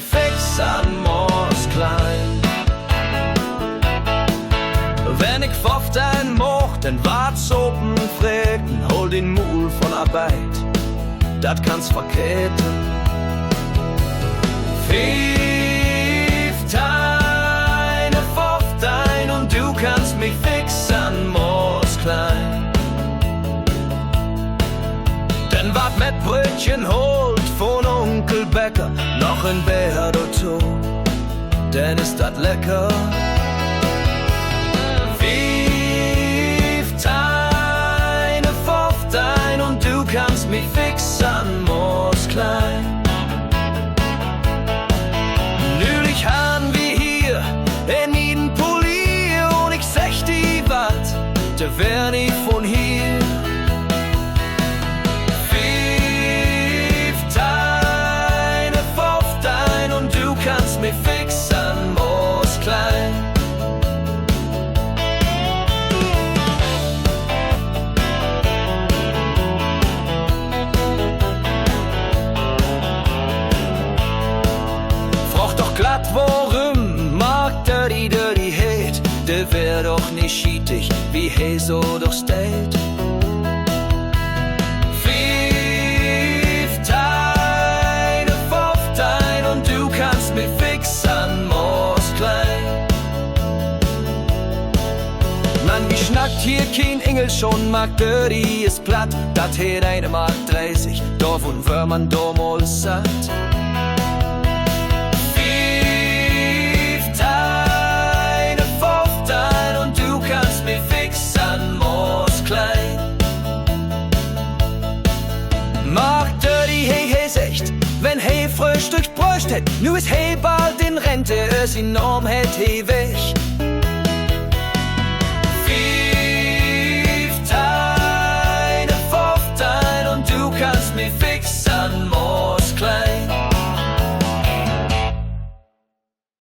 mich fix an Moos klein. Wenn ich 15 mocht, dann wart's oben fragten, hol den Mul von Arbeit, dat kann's verkehten. 15 und du kannst mich fix an Moos klein. Dann wart mit Brötchen holt von Onkel Bäcker noch ein Bär oder so, denn ist dat lecker. 15 und du kannst mich fix an Moos klein. Nülich han wir hier in Eden Polier und ich sech die wat, der wär nicht von hier. 15 und du kannst mich fix an Moos klein. Glatt, worum mag Dirty het? Der wär doch nicht schietig, wie he so durchs Date. 15 und du kannst mich fix an Moos klein. Man, wie schnackt hier kein Engel schon, mag Dirty ist platt, dat het eine Mark 30, Dorf und Wörmann damals satt. 15 und du kannst mich fix an Moos klein. Mag Dirty he secht, wenn he Frühstück bräucht hätt, nu is he bald in Rente, es enorm hätt he weg.